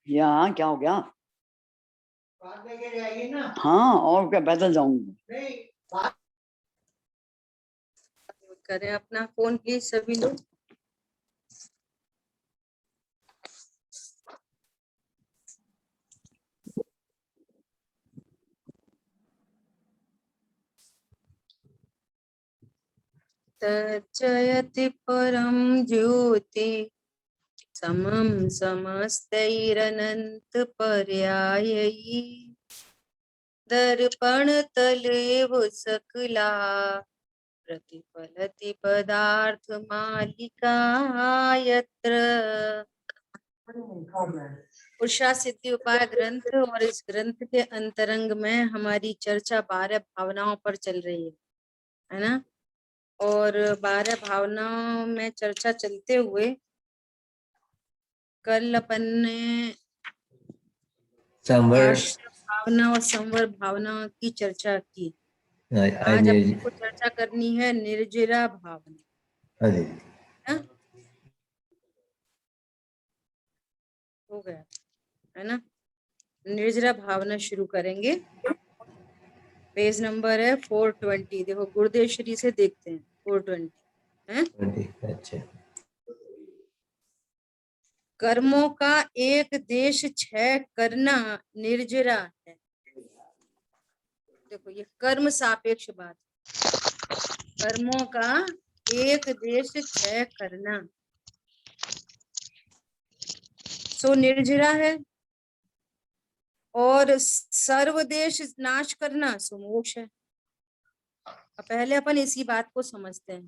यहाँ क्या हो गया? लेके जाइए ना। हाँ, और क्या, पैदल जाऊंगी। करें अपना फोन प्लीज सभी लोग। तच्चयति परम ज्योति समम समस्तैरनंत पर्यायी दर्पण तलेव सकला प्रतिफलति पदार्थ मालिका यत्र। पुरुषार्थ सिद्धि उपाय ग्रंथ, और इस ग्रंथ के अंतरंग में हमारी चर्चा 12 भावनाओं पर चल रही है ना। और 12 भावनाओं में चर्चा चलते हुए कल अपन ने आश्रम भावना और संवर भावना की चर्चा की। आज अपन को चर्चा करनी है निर्जरा भावना। हो गया है ना। निर्जरा भावना शुरू करेंगे। पेज नंबर है 420। देखो गुरुदेव श्री से देखते हैं 420 है। अच्छा। कर्मों का एक देश क्षय करना निर्जरा है। देखो ये कर्म सापेक्ष बात। कर्मों का एक देश क्षय करना सो निर्जरा है, और सर्वदेश नाश करना सो मोक्ष है। पहले अपन इसी बात को समझते हैं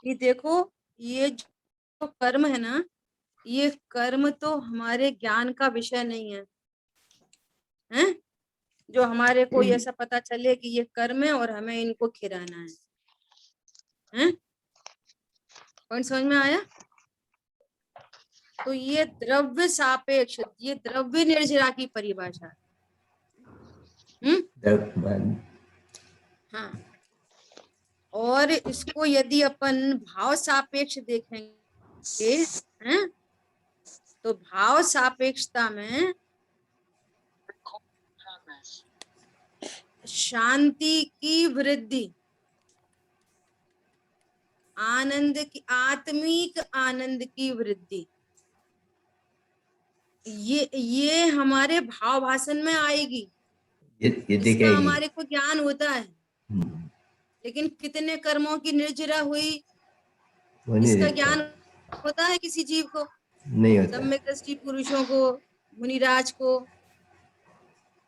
कि देखो ये जो कर्म है ना, ये कर्म तो हमारे ज्ञान का विषय नहीं है, हैं? जो हमारे को ऐसा पता चले कि ये कर्म है और हमें इनको खिलाना है, हैं? पॉइंट समझ में आया? तो ये द्रव्य सापेक्ष, ये द्रव्य निर्जरा की परिभाषा है। हाँ, और इसको यदि अपन भाव सापेक्ष देखेंगे हैं, तो भाव सापेक्षता में शांति की वृद्धि, आनंद की, आत्मिक आनंद की वृद्धि, ये हमारे भाव भाषण में आएगी। इसका हमारे को ज्ञान होता है, लेकिन कितने कर्मों की निर्जरा हुई इसका ज्ञान होता है किसी जीव को? नहीं होता। सम्यक दृष्टि पुरुषों को, मुनिराज को।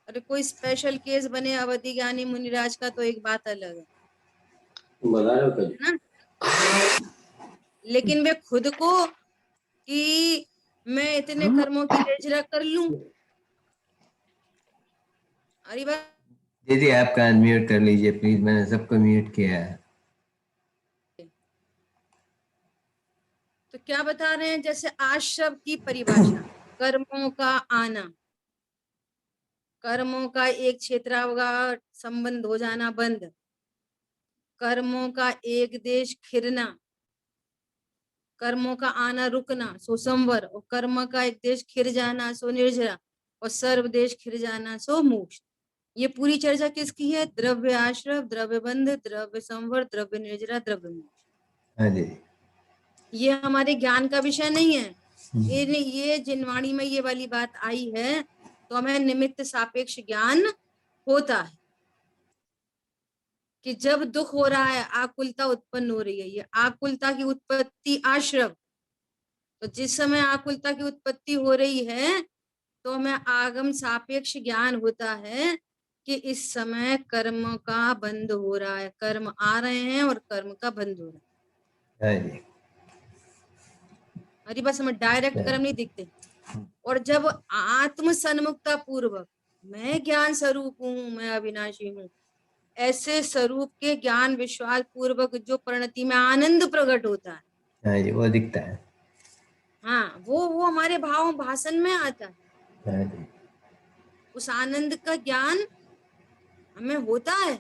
अरे कोई स्पेशल केस बने अवधि ज्ञानी मुनिराज का तो एक बात अलग है ना। लेकिन वे खुद को कि मैं इतने कर्मों की निर्जरा कर लूं। अरे बात दीदी आपका अनम्यूट कर लीजिए प्लीज, मैंने सबको म्यूट किया है। तो क्या बता रहे हैं, जैसे आश्रव की परिभाषा, कर्मों का आना, कर्मों का एक क्षेत्रावगाह संबंध हो जाना बंद, कर्मों का एक देश खिरना, कर्मों का आना रुकना सो संवर, और कर्म का एक देश खिर जाना सो निर्जरा, और सर्व देश खिर जाना सो मोक्ष। ये पूरी चर्चा किसकी है? द्रव्य आश्रव, द्रव्य बंध, द्रव्य संवर, द्रव्य निर्जरा, द्रव्य मोक्ष। ये हमारे ज्ञान का विषय नहीं है। ये जिनवाणी में ये वाली बात आई है तो हमें निमित्त सापेक्ष ज्ञान होता है कि जब दुख हो रहा है, आकुलता उत्पन्न हो रही है, ये आकुलता की उत्पत्ति आश्रव। तो जिस समय आकुलता की उत्पत्ति हो रही है तो हमें आगम सापेक्ष ज्ञान होता है कि इस समय कर्म का बंद हो रहा है, कर्म आ रहे हैं और कर्म का बंद हो रहा है। अरे बस हमें डायरेक्ट कर्म नहीं दिखते। और जब आत्म सन्मुखता पूर्वक मैं ज्ञान स्वरूप हूँ, मैं अविनाशी हूँ, ऐसे स्वरूप के ज्ञान विश्वास पूर्वक जो परिणति में आनंद प्रकट होता है, वो दिखता है। हाँ, वो हमारे भाव भाषण में आता है। उस आनंद का ज्ञान हमें होता है।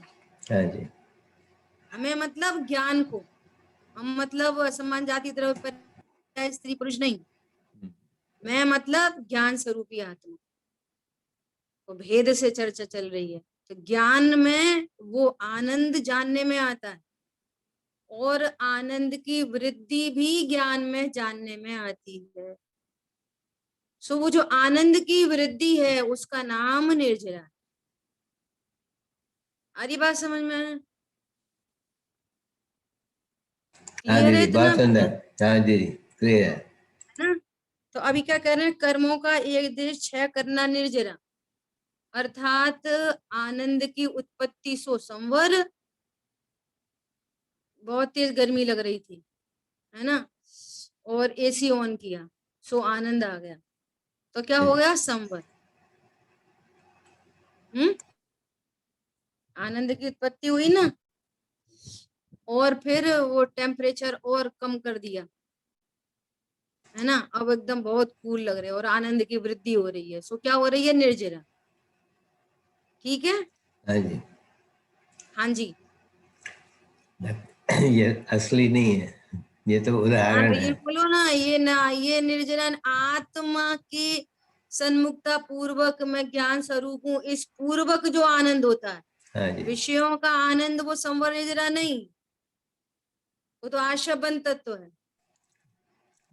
हमें मतलब ज्ञान को, हम मतलब असमान जाति द्रव्य स्त्री पुरुष नहीं, मैं मतलब ज्ञान स्वरूपी आत्मा, तो भेद से चर्चा चल रही है। तो ज्ञान में वो आनंद जानने में आता है, और आनंद की वृद्धि भी ज्ञान में जानने में आती है। सो वो जो आनंद की वृद्धि है उसका नाम निर्जरा है। आरी बात समझ में आना? हाँ क्लियर है दीदी, इतना? बहुत सुंदर। हाँ दीदी, क्लियर है। है ना? तो अभी क्या कर रहे हैं, कर्मों का एक देश क्षय करना निर्जरा, अर्थात आनंद की उत्पत्ति सो संवर। बहुत तेज गर्मी लग रही थी, है ना, और एसी ऑन किया, सो आनंद आ गया, तो क्या हो गया, संवर। आनंद की उत्पत्ति हुई ना, और फिर वो टेम्परेचर और कम कर दिया, है ना, अब एकदम बहुत कूल लग रहे हैं और आनंद की वृद्धि हो रही है, सो क्या हो रही है, निर्जरा। ठीक है, हाँ जी। हाँ जी, ये असली नहीं है, ये तो हाँ उदाहरण तो ये है। बोलो ना, ये निर्जरा आत्मा की सन्मुखता पूर्वक मैं ज्ञान स्वरूप हूँ, इस पूर्वक जो आनंद होता है, हाँ जी। विषयों का आनंद वो संवर निर्जरा नहीं, वो तो आशाबंध तत्व है।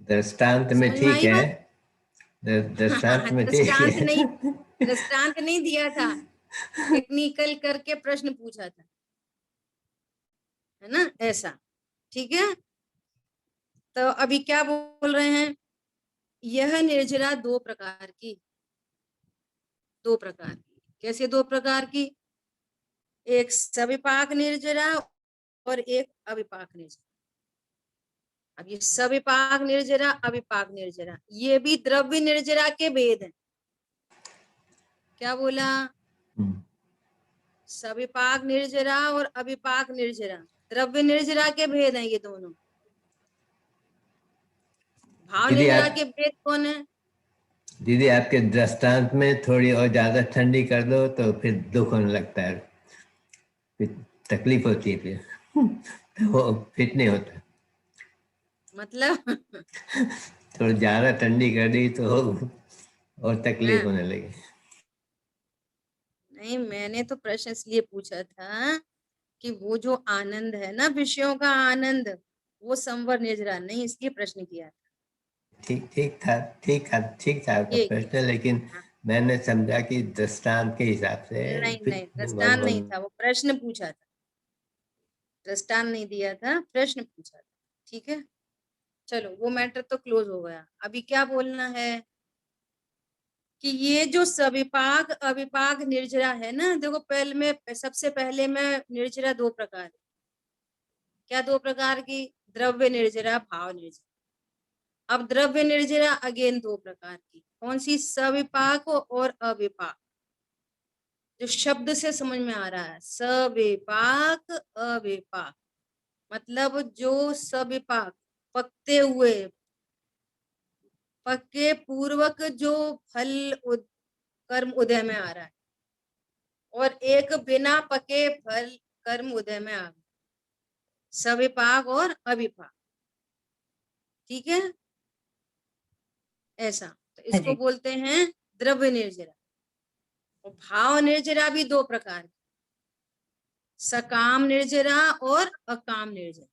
दृष्टांत में समझ में ठीक आई है, बात? दृष्टांत में ठीक दृष्टांत नहीं, है। दृष्टांत नहीं दिया था, टेक्निकल करके प्रश्न पूछा था, है ना, ऐसा। ठीक है, तो अभी क्या बोल रहे हैं, यह निर्जरा दो प्रकार की, दो प्रकार की, कैसे दो प्रकार की, एक सविपाक निर्जरा और एक अविपाक निर्जरा। अब ये सविपाक निर्जरा, अविपाक निर्जरा, ये भी द्रव्य निर्जरा के भेद हैं। क्या बोला, सविपाक निर्जरा और अविपाक निर्जरा द्रव्य निर्जरा के भेद हैं ये दोनों। भाव दीदी निर्जरा आप के भेद कौन है? दीदी आपके दृष्टांत में थोड़ी और ज्यादा ठंडी कर दो तो फिर दुख होने लगता है, फिर तकलीफ होती है, फिर वो फिट नहीं होता। मतलब थोड़ी ज्यादा ठंडी कर दी तो और तकलीफ हाँ, होने लगी। नहीं मैंने तो प्रश्न इसलिए पूछा था कि वो जो आनंद है ना, विषयों का आनंद, वो संवर निर्जरा नहीं, इसलिए प्रश्न किया था। ठीक ठीक था आपका ये प्रश्न, लेकिन हाँ, मैंने समझा कि दृष्टांत के हिसाब से नहीं फिर नहीं, दृष्टांत नहीं था, वो प्रश्न पूछा था, दृष्टांत नहीं दिया था, प्रश्न पूछा था। ठीक है, चलो वो मैटर तो क्लोज हो गया। अभी क्या बोलना है कि ये जो सविपाक अविपाक निर्जरा है ना, देखो पहले में, सबसे पहले में निर्जरा दो प्रकार है। क्या दो प्रकार की, द्रव्य निर्जरा, भाव निर्जरा। अब द्रव्य निर्जरा अगेन दो प्रकार की, कौन सी, सविपाक और अविपाक। जो शब्द से समझ में आ रहा है, सविपाक अविपाक, मतलब जो सविपाक, पकते हुए, पक्के पूर्वक जो फल कर्म उदय में आ रहा है, और एक बिना पके फल कर्म उदय में आ गया, सविपाक और अविपाक। ठीक है, ऐसा, तो हाँ इसको जी। बोलते हैं द्रव्य निर्जरा। और भाव निर्जरा भी दो प्रकार की, सकाम निर्जरा और अकाम निर्जरा।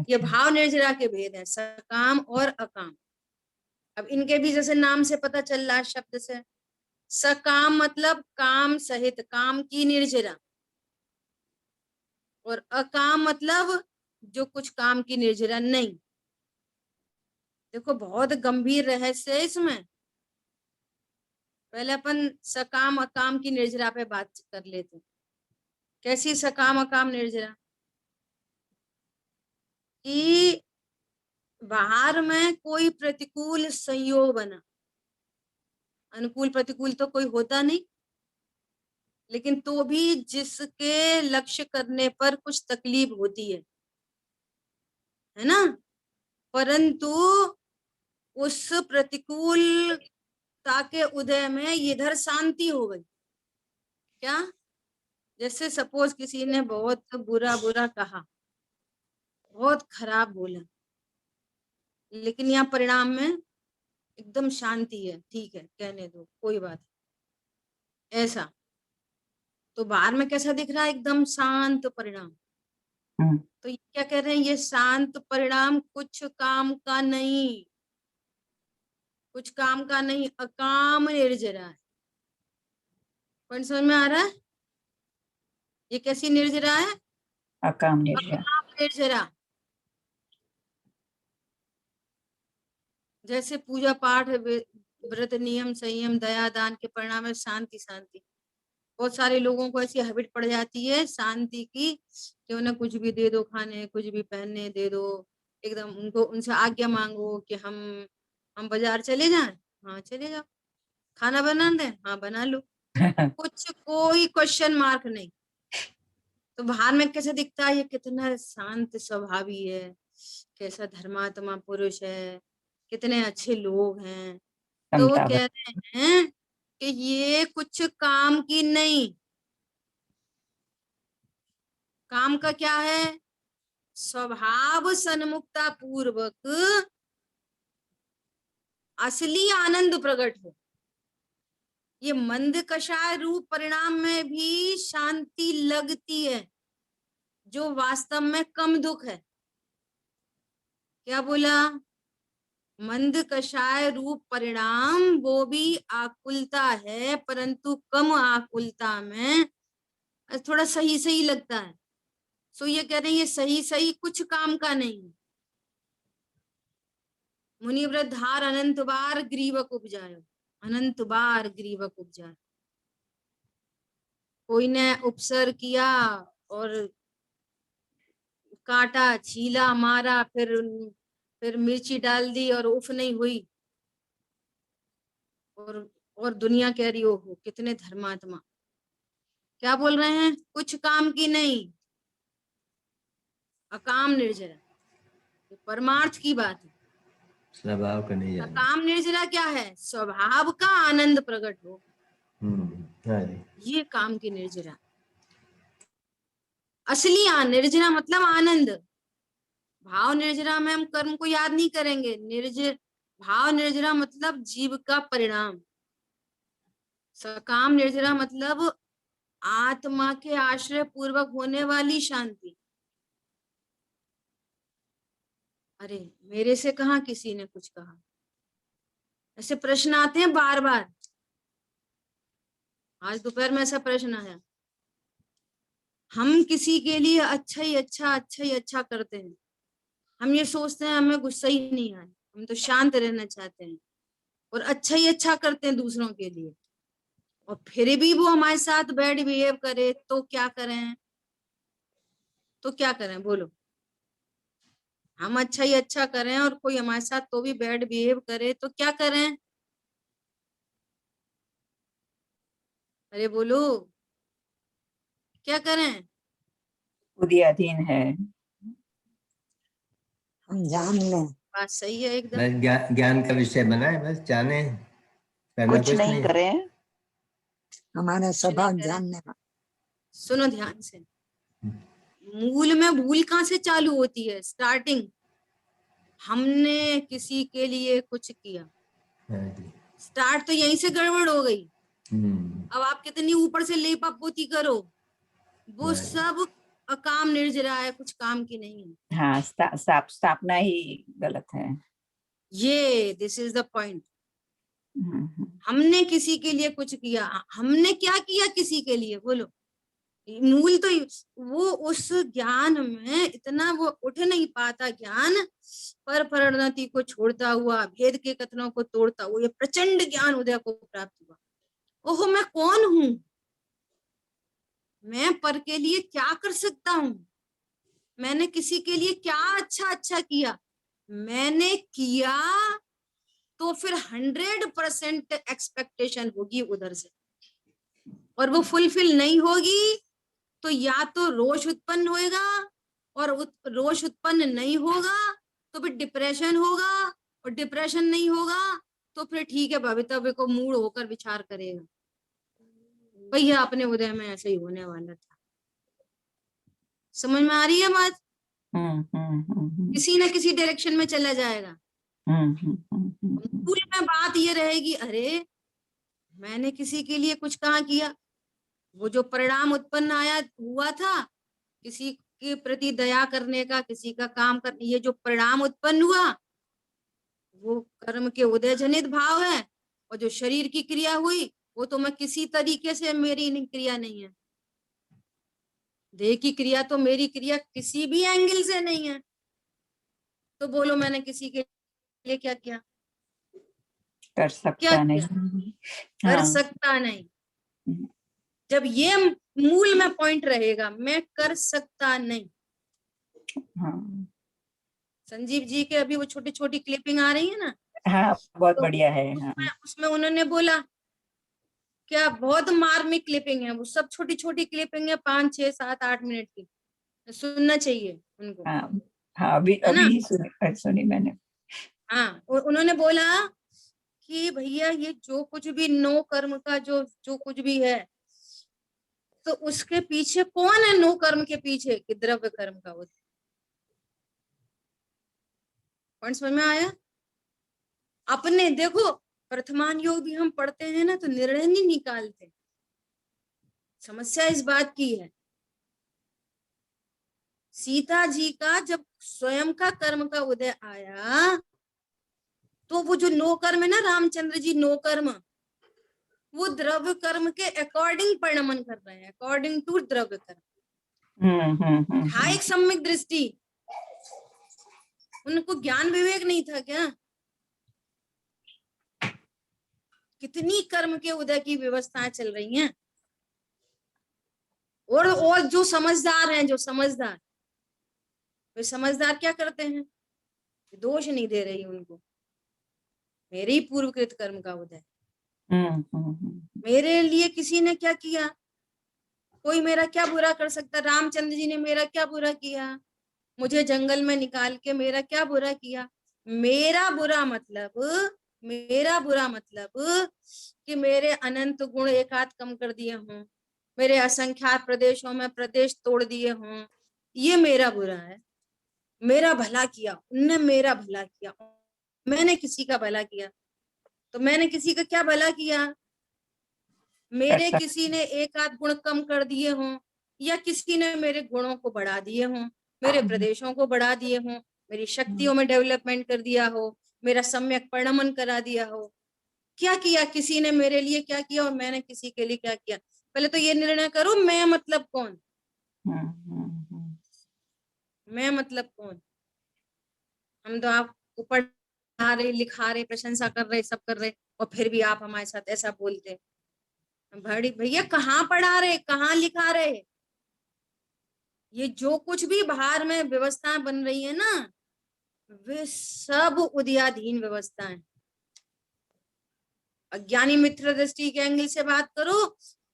ये अच्छा। भाव निर्जरा के भेद हैं, सकाम और अकाम। अब इनके भी जैसे नाम से पता चल रहा है, शब्द से, सकाम मतलब काम सहित, काम की निर्जरा, और अकाम मतलब जो कुछ काम की निर्जरा नहीं। देखो बहुत गंभीर रहस्य है इसमें, पहले अपन सकाम अकाम की निर्जरा पे बात कर लेते। कैसी सकाम अकाम निर्जरा, कि बाहर में कोई प्रतिकूल संयोग बना, अनुकूल प्रतिकूल तो कोई होता नहीं, लेकिन तो भी जिसके लक्ष्य करने पर कुछ तकलीफ होती है ना, परंतु उस प्रतिकूलता के उदय में इधर शांति हो गई। क्या, जैसे सपोज किसी ने बहुत बुरा बुरा कहा, बहुत खराब बोला, लेकिन यहाँ परिणाम में एकदम शांति है, ठीक है कहने दो, कोई बात नहीं। ऐसा तो बाहर में कैसा दिख रहा है, एकदम शांत परिणाम। तो ये क्या कह रहे हैं, ये शांत परिणाम कुछ काम का नहीं, कुछ काम का नहीं, अकाम निर्जरा है। पॉइंट समझ में आ रहा है? ये कैसी निर्जरा है? अकाम निर्जरा। अकाम निर्जरा। जैसे पूजा पाठ, व्रत, नियम, संयम, दया, दान के परिणाम है शांति। शांति बहुत सारे लोगों को ऐसी हैबिट पड़ जाती है शांति की, कि उन्हें कुछ भी दे दो खाने, कुछ भी पहनने दे दो, एकदम उनको उनसे आज्ञा मांगो कि हम बाजार चले जाएं, हाँ चले जाओ, खाना बना दें, हाँ बना लो, कुछ कोई क्वेश्चन मार्क नहीं। तो बाहर में कैसे दिखता है, ये कितना शांत स्वभावी है, कैसा धर्मात्मा पुरुष है, कितने अच्छे लोग हैं। तो वो कह रहे हैं कि ये कुछ काम की नहीं। काम का क्या है? स्वभाव सन्मुखता पूर्वक असली आनंद प्रकट हो। ये मंद कषाय रूप परिणाम में भी शांति लगती है, जो वास्तव में कम दुख है। क्या बोला? मंद कषाय रूप परिणाम वो भी आकुलता है, परंतु कम आकुलता में थोड़ा सही सही लगता है। सो ये कह रहे हैं ये सही सही कुछ काम का नहीं। मुनिव्रत धार अनंत बार ग्रीवक उपजायो, अनंत बार ग्रीवक उपजायो। कोई ने उपसर किया और काटा, छीला, मारा, फिर मिर्ची डाल दी और उफ नहीं हुई, और दुनिया कह रही हो कितने धर्मात्मा। क्या बोल रहे हैं? कुछ काम की नहीं, अकाम निर्जरा, परमार्थ की बात है। स्वभाव का नहीं जाना। अकाम निर्जरा क्या है? स्वभाव का आनंद प्रकट हो, हाँ जी। ये काम की निर्जरा। असली निर्जरा मतलब आनंद। भाव निर्जरा में हम कर्म को याद नहीं करेंगे। भाव निर्जरा मतलब जीव का परिणाम। सकाम निर्जरा मतलब आत्मा के आश्रय पूर्वक होने वाली शांति। अरे मेरे से कहा किसी ने कुछ कहा, ऐसे प्रश्न आते हैं बार बार। आज दोपहर में ऐसा प्रश्न आया। हम किसी के लिए अच्छा ही अच्छा करते हैं। हम ये सोचते हैं हमें गुस्सा ही नहीं आए, हम तो शांत रहना चाहते हैं, और अच्छा ही अच्छा करते हैं दूसरों के लिए, और फिर भी वो हमारे साथ बैड बिहेव करे तो क्या करें? तो क्या करें बोलो? हम अच्छा ही अच्छा करें और कोई हमारे साथ तो भी बैड बिहेव करे तो क्या करें? अरे बोलो, क्या करें? बुद्धि अधीन है। हम जान लें। बात सही है एकदम। बस ज्ञान का विषय बनाए, बस जाने, करना कुछ नहीं करें, हमारा नहीं स्वभाव करें। जानने का। सुनो ध्यान से, मूल में भूल कहाँ से चालू होती है? स्टार्टिंग, हमने किसी के लिए कुछ किया, हाँ जी। स्टार्ट तो यहीं से गड़बड़ हो गई। हम्म, अब आप कितनी ऊपर से लेपा पोती करो, वो हाँ। सब अकाम निर्जरा है, कुछ काम की नहीं है। हाँ स्थापना ही गलत है। ये दिस इज द पॉइंट। हम्म। हमने किसी के लिए कुछ किया, हमने क्या किया किसी के लिए बोलो? मूल तो वो उस ज्ञान में इतना वो उठ नहीं पाता ज्ञान, पर परिणति को छोड़ता हुआ, भेद के कथनों को तोड़ता हुआ, ये प्रचंड ज्ञान उदय को प्राप्त हुआ। ओहो मैं कौन हूं, मैं पर के लिए क्या कर सकता हूं, मैंने किसी के लिए क्या अच्छा किया, मैंने किया तो फिर 100% एक्सपेक्टेशन होगी उधर से, और वो फुलफिल नहीं होगी तो या तो रोष उत्पन्न होएगा, और रोष उत्पन्न नहीं होगा तो फिर डिप्रेशन होगा, और डिप्रेशन नहीं होगा तो फिर ठीक है भवितव्य को मूड होकर विचार करेगा, भैया अपने उदय में ऐसे ही होने वाला था। समझ में आ रही है बात? किसी न किसी डायरेक्शन में चला जाएगा। मूल में बात ये रहेगी, अरे मैंने किसी के लिए कुछ कहाँ किया, वो जो परिणाम उत्पन्न आया हुआ था किसी के प्रति दया करने का, किसी का काम करने, ये जो परिणाम उत्पन्न हुआ वो कर्म के उदय जनित भाव है, और जो शरीर की क्रिया हुई वो तो मैं किसी तरीके से, मेरी क्रिया नहीं है, देह की क्रिया तो मेरी क्रिया किसी भी एंगल से नहीं है, तो बोलो मैंने किसी के लिए क्या किया? कर क्या सकता नहीं। कर हाँ, सकता नहीं। जब ये मूल में पॉइंट रहेगा, मैं कर सकता नहीं। हाँ, संजीव जी के अभी वो छोटी छोटी क्लिपिंग आ रही है ना, हाँ, बहुत तो बढ़िया है। हाँ, उसमें उन्होंने बोला क्या, बहुत मार्मिक क्लिपिंग है वो, सब छोटी छोटी क्लिपिंग है, 5, 6, 7, 8 मिनट की, सुनना चाहिए उनको, हाँ, हाँ, अभी है ना? अभी सुनी मैंने। हाँ, उन्होंने बोला कि भैया ये जो कुछ भी नो कर्म का जो कुछ भी है, तो उसके पीछे कौन है? नो कर्म के पीछे कि द्रव्य कर्म का वो। पॉइंट समझ में आया? अपने देखो, प्रथमान योग भी हम पढ़ते हैं ना, तो निर्णय नहीं निकालते। समस्या इस बात की है, सीता जी का जब स्वयं का कर्म का उदय आया, तो वो जो नो कर्म है ना, रामचंद्र जी नो कर्म, वो द्रव्य कर्म के अकॉर्डिंग परिणमन कर रहे हैं, अकॉर्डिंग टू द्रव्य कर्म। था एक सम्यक दृष्टि, उनको ज्ञान विवेक नहीं था क्या? कितनी कर्म के उदय की व्यवस्थाएं चल रही हैं, और जो समझदार हैं, जो समझदार, वे समझदार क्या करते हैं? दोष नहीं दे रही उनको, मेरे ही पूर्वकृत कर्म का उदय, मेरे लिए किसी ने क्या किया, कोई मेरा क्या बुरा कर सकता? रामचंद्र जी ने मेरा क्या बुरा किया? मुझे जंगल में निकाल के मेरा क्या बुरा किया? मेरा बुरा मतलब कि मेरे अनंत गुण एक आध कम कर दिए हों, मेरे असंख्यात प्रदेशों में प्रदेश तोड़ दिए हों, ये मेरा बुरा है। मेरा भला किया, उनने मेरा भला किया, मैंने किसी का भला किया, तो मैंने किसी का क्या भला किया? मेरे किसी ने एक आध गुण कम कर दिए हों, या किसी ने मेरे गुणों को बढ़ा दिए हों, मेरे प्रदेशों को बढ़ा दिए हों, मेरी शक्तियों में डेवलपमेंट कर दिया हो, मेरा सम्यक परिणमन करा दिया हो, क्या किया? किसी ने मेरे लिए क्या किया और मैंने किसी के लिए क्या किया? पहले तो ये निर्णय करो, मैं मतलब कौन? मैं मतलब कौन? हम तो आपको पढ़ा रहे, लिखा रहे, प्रशंसा कर रहे, सब कर रहे, और फिर भी आप हमारे साथ ऐसा बोलते। बड़ी भैया, कहाँ पढ़ा रहे, कहाँ लिखा रहे? ये जो कुछ भी बाहर में व्यवस्था बन रही है ना, वे सब उदयाधीन व्यवस्थाएं। अज्ञानी मित्र दृष्टि के एंगल से बात करो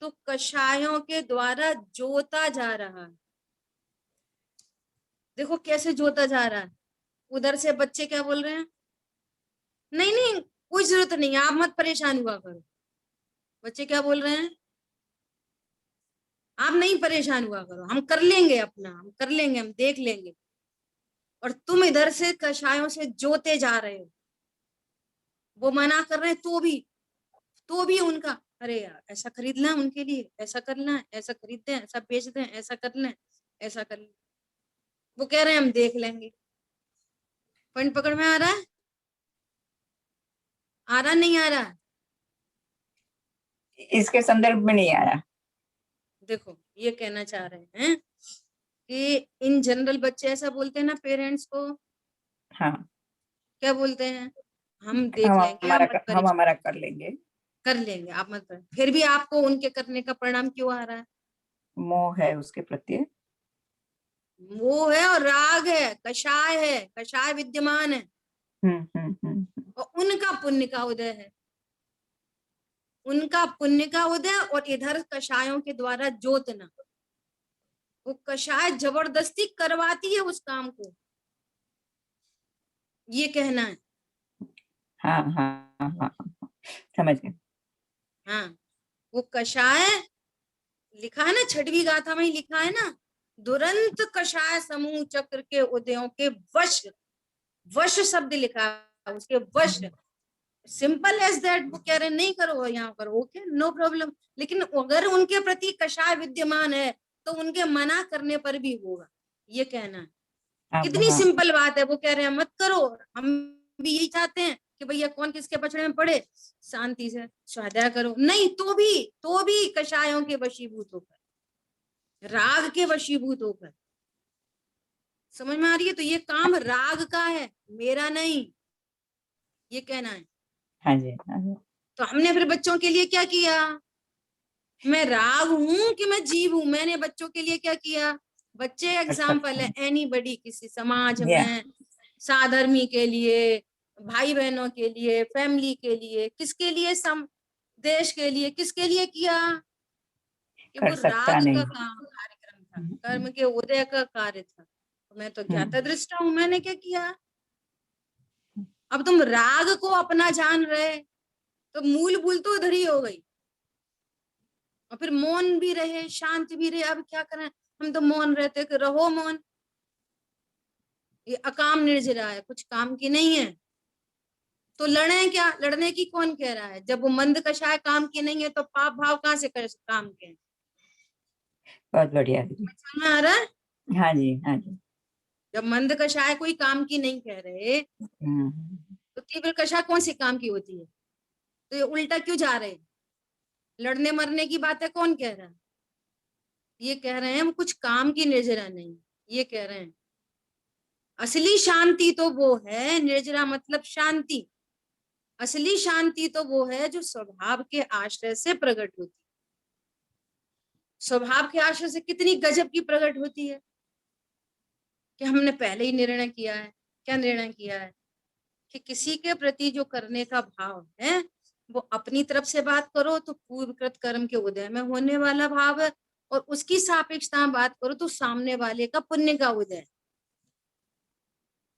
तो कषायों के द्वारा जोता जा रहा है। देखो कैसे जोता जा रहा है। उधर से बच्चे क्या बोल रहे हैं? नहीं नहीं, कोई जरूरत नहीं, आप मत परेशान हुआ करो। बच्चे क्या बोल रहे हैं? आप नहीं परेशान हुआ करो, हम कर लेंगे अपना, हम कर लेंगे, हम देख लेंगे। और तुम इधर से कषायों से जोते जा रहे हो, वो मना कर रहे हैं तो भी उनका, अरे यार ऐसा खरीदना है उनके लिए, ऐसा करना है, ऐसा खरीद दें, ऐसा बेच दें, ऐसा कर लें, ऐसा कर लें। वो कह रहे हैं हम देख लेंगे। पॉइंट पकड़ में आ रहा है? आ रहा नहीं आ रहा? इसके संदर्भ में नहीं आया। देखो ये कहना चाह रहे हैं कि इन जनरल बच्चे ऐसा बोलते हैं ना पेरेंट्स को। हाँ, क्या बोलते हैं? हम देख लेंगे, हम हमारा कर लेंगे, आप मत करें। फिर भी आपको उनके करने का परिणाम क्यों आ रहा है? मोह है उसके प्रति। मोह है और राग है, कषाय विद्यमान है। और उनका पुण्य का उदय है, उनका पुण्य का उदय, और इधर कषायों के द्वारा जोतना। वो कषाय जबरदस्ती करवाती है उस काम को, ये कहना है। हाँ, हाँ, हाँ, हाँ, समझ गए। हाँ, वो कषाय लिखा है ना, छठवीं गाथा में ही लिखा है ना, दुरंत कषाय समूह चक्र के उदयों के वश शब्द लिखा उसके वश। Simple as that. वो कह रहे नहीं करो यहाँ पर, ओके नो प्रॉब्लम। लेकिन अगर उनके प्रति कषाय विद्यमान है तो उनके मना करने पर भी होगा, ये कहना है। अब कितनी हाँ, सिंपल बात है। वो कह रहे हैं मत करो, हम भी यही चाहते हैं कि भैया कौन किसके पछड़े में पड़े, शांति से स्वाध्याय करो। नहीं, तो भी कषायों के वशीभूत होकर, राग के वशीभूत होकर। समझ में आ रही है? तो ये काम राग का है, मेरा नहीं, ये कहना है। हाँ जी, हाँ जी, तो हमने फिर बच्चों के लिए क्या किया? मैं राग हूं कि मैं जीव हूं? मैंने बच्चों के लिए क्या किया? बच्चे एग्जाम्पल है, एनीबडी, किसी समाज में, साधर्मी के लिए, भाई बहनों के लिए, फैमिली के लिए, किसके लिए? देश के लिए। किसके लिए किया? कि कर वो सकता राग नहीं। का काम कार्यक्रम था, कर्म के उदय का कार्य था। मैं तो ज्ञाता दृष्टा हूं, मैंने क्या किया? अब तुम राग को अपना जान रहे तो मूल भूल तो उधर ही हो गई। और फिर मौन भी रहे, शांत भी रहे। अब क्या करें? हम तो मौन रहते कि रहो मौन, ये अकाम निर्जरा है, कुछ काम की नहीं है। तो लड़े क्या? लड़ने की कौन कह रहा है? जब वो मंद कषाय काम की नहीं है तो पाप भाव कहाँ से काम के? बहुत बढ़िया दीदी। समझ में आ रहा है? हाँ जी, हाँ जी। जब मंद कषाय कोई काम की नहीं कह रहे तो तीव्र कषाय कौन सी काम की होती है? तो ये उल्टा क्यों जा रहे? लड़ने मरने की बातें कौन कह रहा है? ये कह रहे हैं हम कुछ काम की निर्जरा नहीं, ये कह रहे हैं असली शांति तो वो है, निर्जरा मतलब शांति। असली शांति तो वो है जो स्वभाव के आश्रय से प्रकट होती है। स्वभाव के आश्रय से कितनी गजब की प्रकट होती है कि हमने पहले ही निर्णय किया है। क्या निर्णय किया है? कि किसी के प्रति जो करने का भाव है वो अपनी तरफ से बात करो तो पूर्वकृत कर्म के उदय में होने वाला भाव है, और उसकी सापेक्षता बात करो तो सामने वाले का पुण्य का उदय।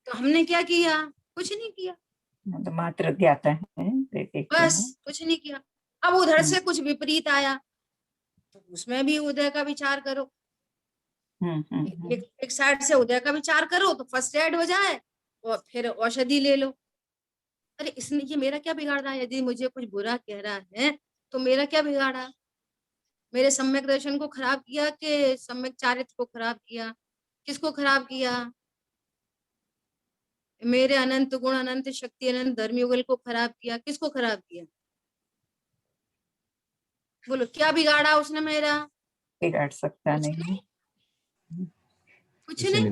तो हमने क्या किया? कुछ नहीं किया, तो मात्र ज्ञाता है, बस कुछ नहीं किया। अब उधर से कुछ विपरीत आया तो उसमें भी उदय का विचार करो। एक साइड से उदय का विचार करो तो फर्स्ट एड हो जाए और फिर औषधि ले लो। अरे इसने ये मेरा क्या बिगाड़ा? यदि मुझे कुछ बुरा कह रहा है तो मेरा क्या बिगाड़ा? मेरे सम्यक दर्शन को खराब किया कि सम्यक चारित्र को खराब किया? किसको खराब किया? मेरे अनंत गुण, अनंत शक्ति, अनंत धर्म युगल को खराब किया? किसको खराब किया? बोलो क्या बिगाड़ा उसने मेरा? बिगाड़ सकता कुछ नहीं। कुछ नहीं।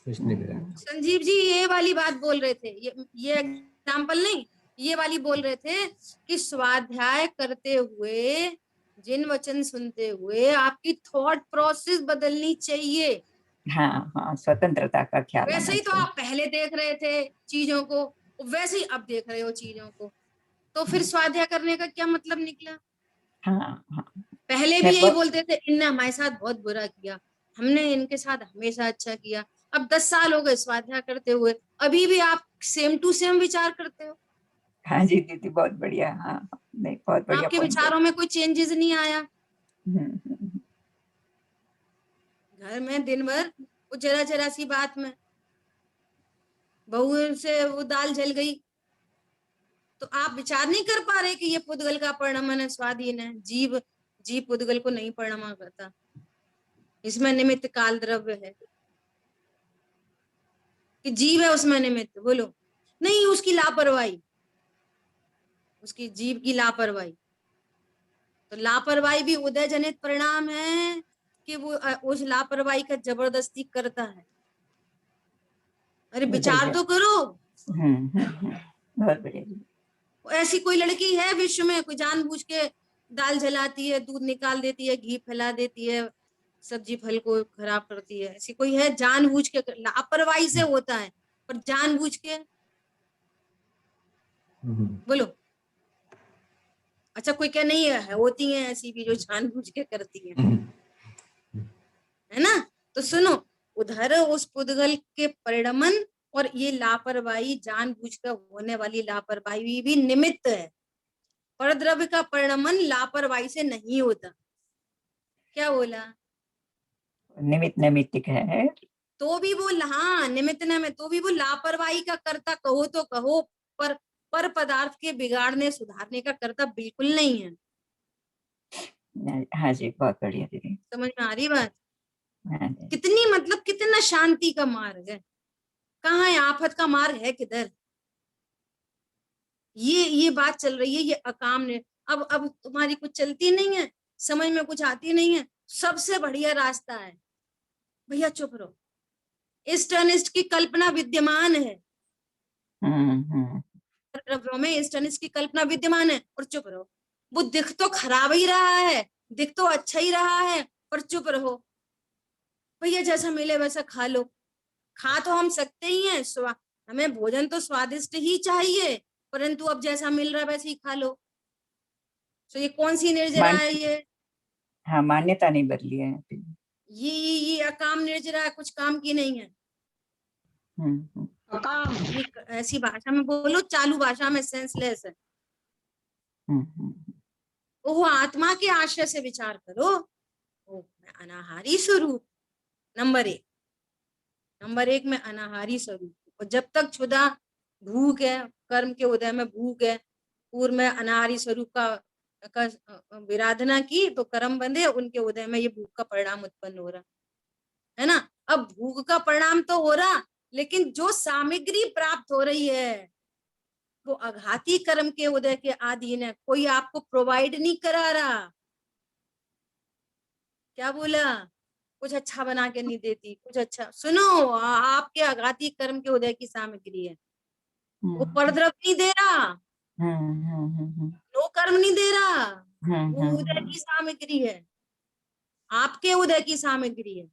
कुछ नहीं बिगाड़ा। संजीव जी ये वाली बात बोल रहे थे, ये एग्जाम्पल नहीं, ये वाली बोल रहे थे कि स्वाध्याय करते हुए, जिन वचन सुनते हुए आपकी थॉट प्रोसेस बदलनी चाहिए। हाँ हाँ, स्वतंत्रता का ख्याल वैसे आना ही तो चाहिए। आप पहले देख रहे थे चीजों को, वैसे ही अब देख रहे हो चीजों को, तो फिर स्वाध्याय करने का क्या मतलब निकला? हाँ हाँ, पहले भी यही बोलते थे इनने हमारे साथ बहुत बुरा किया, हमने इनके साथ हमेशा अच्छा किया। अब 10 साल हो गए स्वाध्याय करते हुए, अभी भी आप सेम टू सेम विचार करते हो। हाँ जी दीदी, बहुत बढ़िया। हाँ नहीं, बहुत बढ़िया आपके पॉइंट है। विचारों में कोई चेंजेस नहीं आया। हम्म, घर में दिन भर वो जरा जरा सी बात में बहू से वो दाल जल गई तो आप विचार नहीं कर पा रहे कि ये पुद्गल का परिणमन है, स्वाधीन है। जीव पुद्गल को नहीं परिणमा करता, इसमें निमित्त काल द्रव्य है कि जीव है उसमें निमित्त। बोलो नहीं, उसकी लापरवाही, उसकी जीव की लापरवाही। तो लापरवाही भी उदय जनित परिणाम है कि वो उस लापरवाही का जबरदस्ती करता है। अरे विचार तो करो। बहुत बढ़िया। ऐसी कोई लड़की है विश्व में कोई जानबूझ के दाल जलाती है, दूध निकाल देती है, घी फैला देती है, सब्जी फल को खराब करती है? ऐसी कोई है? जानबूझ के, लापरवाही से होता है पर जानबूझ के। बोलो। अच्छा कोई क्या नहीं है, होती है ऐसी भी जो जानबूझ के करती है ना? तो सुनो, उधर उस पुद्गल के परिणमन और ये लापरवाही, जानबूझकर होने वाली लापरवाही भी निमित्त है। परद्रव्य का परिणमन लापरवाही से नहीं होता। क्या बोला? निमित्त नैमित्तिक है। तो भी वो, हाँ निमित्त में तो भी वो लापरवाही का कर्ता कहो तो कहो, पर पदार्थ के बिगाड़ने सुधारने का कर्तव्य बिल्कुल नहीं है। हाँ जी, बहुत बढ़िया दीदी। समझ में आ रही बात? हाँ जी। कितनी मतलब कितना शांति का मार्ग है, कहाँ है आफत का मार्ग है किधर? ये बात चल रही है, ये अकाम ने। अब तुम्हारी कुछ चलती नहीं है, समझ में कुछ आती नहीं है, सबसे बढ़िया रास्ता है, भैया चुप रहो। इष्ट अनिष्ट की कल्पना विद्यमान है, द्रव्यों में इष्ट अनिष्ट की कल्पना विद्यमान है, और चुप रहो। वो दिख तो खराब ही रहा है, दिख तो अच्छा ही रहा है, पर चुप रहो। भैया जैसा मिले वैसा खा लो। खा तो हम सकते ही हैं, हमें भोजन तो स्वादिष्ट ही चाहिए, परंतु अब जैसा मिल रहा है वैसे ही खा लो। तो ये कौन सी निर्जरा है ये? हाँ, मान्यता नहीं बदली है। ये अकाम निर्जरा है, कुछ काम की नहीं है। अकाम ऐसी भाषा में बोलो, चालू भाषा में सेंसलेस है। ओह आत्मा के आश्रय से विचार करो। ओह मैं अनाहारी स्वरूप, नंबर एक में अनाहारी स्वरूप, और जब तक क्षुधा भूख है, कर्म के उदय में भूख है, पूर्व में अनाहारी स्वरूप का विराधना की तो कर्म बंधे, उनके उदय में ये भूख का परिणाम उत्पन्न हो रहा है ना। अब भूख का परिणाम तो हो रहा, लेकिन जो सामग्री प्राप्त हो रही है वो अघाती कर्म के उदय के अधीन है, कोई आपको प्रोवाइड नहीं करा रहा। क्या बोला? कुछ अच्छा बना के नहीं देती, कुछ अच्छा सुनो, आपके अघाती कर्म के उदय की सामग्री है, वो परद्रव्य नहीं दे रहा, नो कर्म नहीं दे रहा, वो उदय की सामग्री है, आपके उदय की सामग्री है।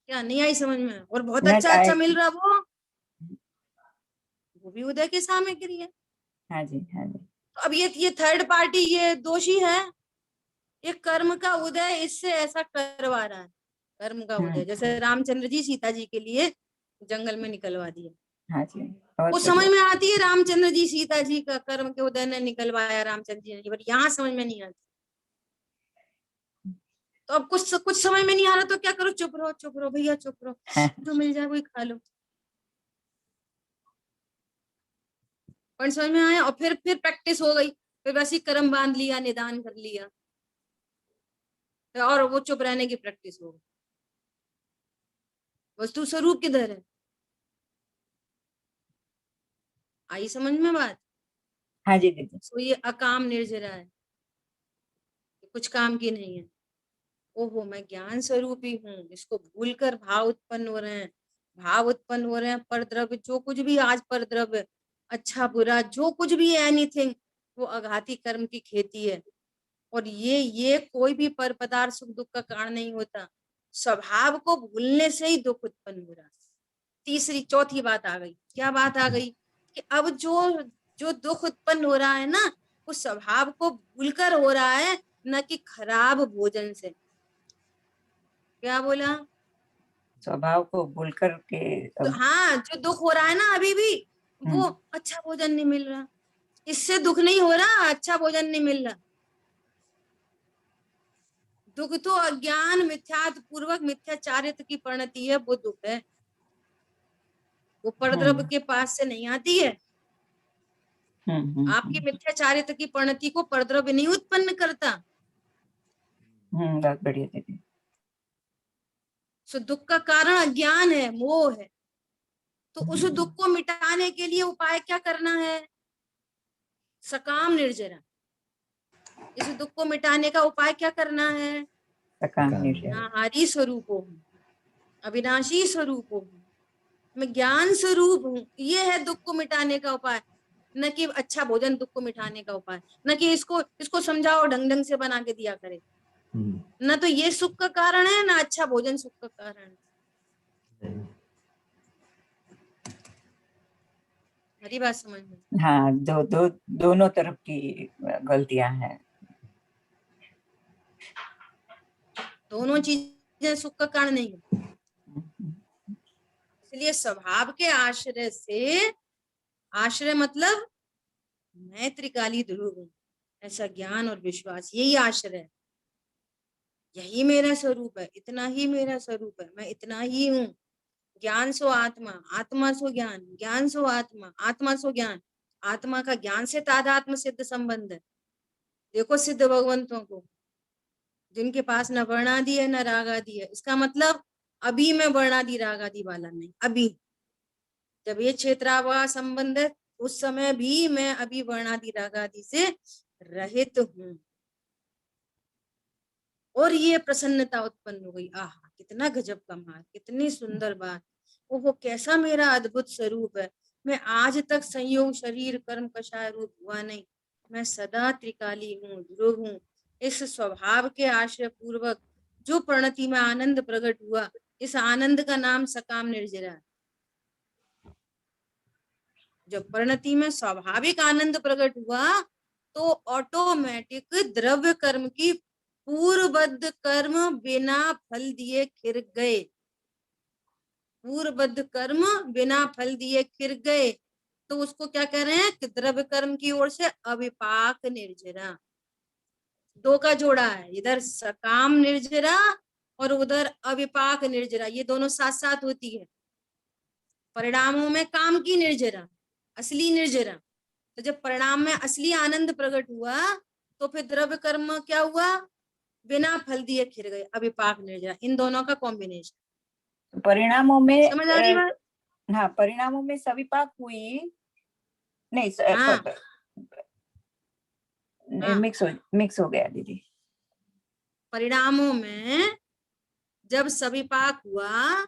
क्या नहीं आई समझ में? और बहुत अच्छा मिल रहा वो भी उदय की सामग्री है। हाँ जी, हाँ जी। तो अब ये थर्ड पार्टी ये दोषी है, ये कर्म का उदय इससे ऐसा करवा रहा है। कर्म का उदय जैसे रामचंद्र जी सीता जी के लिए जंगल में निकलवा दिया। हाँ जी, वो समझ में आती है रामचंद्र जी सीता जी का कर्म के उदय ने निकलवाया रामचंद्र जी ने, पर यहाँ समझ में नहीं आती। तो अब कुछ समझ में नहीं आ रहा तो क्या करो? चुप रहो भैया, चुप रहो, जो मिल जाए वही खा लो। पर समझ में आया? और फिर प्रैक्टिस हो गई, फिर वैसे कर्म बांध लिया, निदान कर लिया, और वो चुप रहने की प्रैक्टिस हो गई। वस्तु स्वरूप किधर है? आई समझ में बात? हाँ जी दीदी। तो ये अकाम निर्जरा है, कुछ काम की नहीं है। ओहो मैं ज्ञान स्वरूप ही हूँ, इसको भूलकर भाव उत्पन्न हो रहे हैं, पर द्रव्य जो कुछ भी आज पर द्रव्य, अच्छा बुरा जो कुछ भी है, एनीथिंग, वो अघाती कर्म की खेती है। और ये कोई भी पर पदार्थ सुख दुख का कारण नहीं होता, स्वभाव को भूलने से ही दुख उत्पन्न हो रहा है। चौथी बात आ गई। क्या बात आ गई? कि अब जो दुख उत्पन्न हो रहा है ना, वो स्वभाव को भूलकर हो रहा है, न कि खराब भोजन से। क्या बोला? स्वभाव को भूल कर के तो हाँ, जो दुख हो रहा है ना अभी भी, वो अच्छा भोजन नहीं मिल रहा, इससे दुख नहीं हो रहा, अच्छा भोजन नहीं मिल रहा। दुख तो अज्ञान मिथ्यात्व पूर्वक मिथ्याचारित्र की परिणति है, वो दुख है, वो परद्रव्य के पास से नहीं आती है। आपकी मिथ्याचारित्र की परिणति को परद्रव्य नहीं उत्पन्न करता। बहुत बढ़िया दीदी। सो दुख का कारण अज्ञान है, मोह है। तो उस दुख को मिटाने के लिए उपाय क्या करना है? सकाम निर्जरा। इस दुख को मिटाने का उपाय क्या करना है? सकाम निर्जरा। अनाहारी स्वरूप हूँ, अविनाशी स्वरूप हूँ, मैं ज्ञान स्वरूप हूँ, ये है दुख को मिटाने का उपाय। न कि अच्छा भोजन दुख को मिटाने का उपाय, न कि इसको समझाओ ढंग से बना के दिया करे। न तो ये सुख का कारण है, ना अच्छा भोजन सुख का कारण है। हरी बात समझ में? हाँ, दोनों तरफ की गलतियां हैं। दोनों चीजें सुख का कारण नहीं है। इसलिए स्वभाव के आश्रय से, आश्रय मतलब मैं त्रिकाली ध्रुव हूँ, ऐसा ज्ञान और विश्वास, यही आश्रय है। यही मेरा स्वरूप है, इतना ही मेरा स्वरूप है, मैं इतना ही हूँ। ज्ञान सो आत्मा, आत्मा सो ज्ञान, ज्ञान सो आत्मा, आत्मा सो ज्ञान। आत्मा का ज्ञान से तादात्म्य सिद्ध संबंध है। देखो सिद्ध भगवंतों को, जिनके पास न वर्णादि है न रागादि है, इसका मतलब अभी में वर्णादि रागादि वाला नहीं। अभी जब ये क्षेत्राभाव संबंध है, उस समय भी मैं अभी वर्णादि रागादि से रहित हूँ। और ये प्रसन्नता उत्पन्न हो गई। आहा, कितना गजब का मार्ग, कितनी सुंदर बात। ओहो, कैसा मेरा अद्भुत स्वरूप है। मैं आज तक संयोग शरीर कर्म कषाय रूप हुआ नहीं, मैं सदा त्रिकाली हूँ, ध्रुव हूँ। इस स्वभाव के आश्रय पूर्वक जो प्रणति में आनंद प्रकट हुआ, इस आनंद का नाम सकाम निर्जरा है। जब परिणति में स्वाभाविक आनंद प्रकट हुआ तो ऑटोमेटिक द्रव्य कर्म की पूर्वबद्ध कर्म बिना फल दिए खिर गए। पूर्वबद्ध कर्म बिना फल दिए खिर गए, तो उसको क्या कह रहे हैं कि द्रव्य कर्म की ओर से अविपाक निर्जरा। दो का जोड़ा है, इधर सकाम निर्जरा और उधर अविपाक निर्जरा, ये दोनों साथ साथ होती है। परिणामों में काम की निर्जरा, असली निर्जरा। तो जब परिणाम में असली आनंद प्रकट हुआ तो फिर द्रव्य कर्म क्या हुआ, बिना फल दिए खिर गए, अविपाक निर्जरा। इन दोनों का कॉम्बिनेशन। परिणामों में समझ आ रही बात? हाँ, परिणामों में सविपाक हुई नहीं, हाँ, हाँ। मिक्स हो गया दीदी। परिणामों में जब सविपाक हुआ,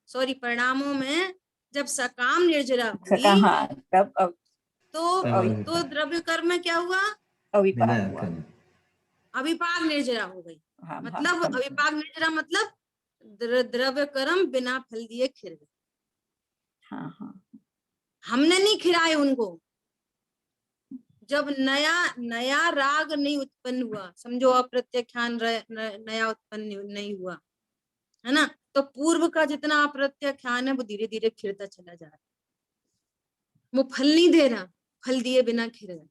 सॉरी, परिणामों में जब सकाम निर्जरा हुई, हाँ, तब तो द्रव्य कर्म में क्या हुआ, अविपाक हुआ, अविपाक निर्जरा हो गई। हाँ, मतलब हाँ, अविपाक निर्जरा मतलब द्रव्य कर्म बिना फल दिए खिर गए। हाँ, हाँ। हमने नहीं खिलाए उनको। जब नया राग नहीं उत्पन्न हुआ, समझो अप्रत्यख्यान नया उत्पन्न नहीं हुआ है ना, तो पूर्व का जितना अप्रत्यख्यान है वो धीरे धीरे खिरता चला जा रहा है। वो फल नहीं दे रहा, फल दिए बिना खिर गया।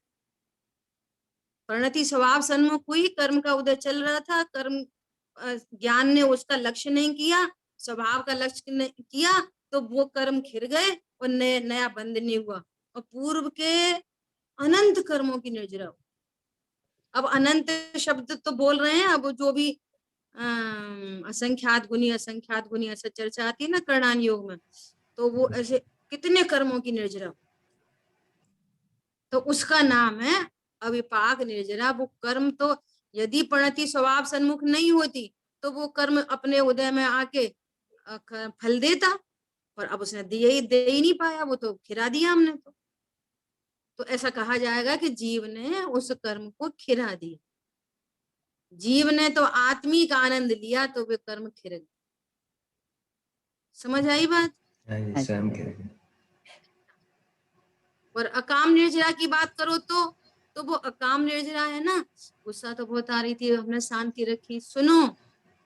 परिणति स्वभाव सन्मुख हुई, कर्म का उदय चल रहा था, कर्म ज्ञान ने उसका लक्ष्य नहीं किया, स्वभाव का लक्ष्य नहीं किया, तो वो कर्म खिर गए और नया बंध नहीं हुआ। और पूर्व के अनंत कर्मों की निर्जरा हो। अब अनंत शब्द तो बोल रहे हैं, अब जो भी असंख्यात गुनी ऐसा चर्चा आती है ना कर्णान योग में, तो वो ऐसे कितने कर्मों की निर्जरा, तो उसका नाम है अविपाक निर्जरा। वो कर्म तो यदि परिणति स्वभाव सन्मुख नहीं होती तो वो कर्म अपने उदय में आके फल देता, पर अब उसने दे ही नहीं पाया, वो तो खिरा दिया हमने। तो ऐसा कहा जाएगा कि जीव ने उस कर्म को खिरा दिया। जीव ने तो आत्मिक आनंद लिया तो वे कर्म खिर गए। समझ आई बात? और अकाम निर्जरा की बात करो तो वो अकाम निर्जरा है ना, गुस्सा तो बहुत आ रही थी, हमने शांति रखी। सुनो,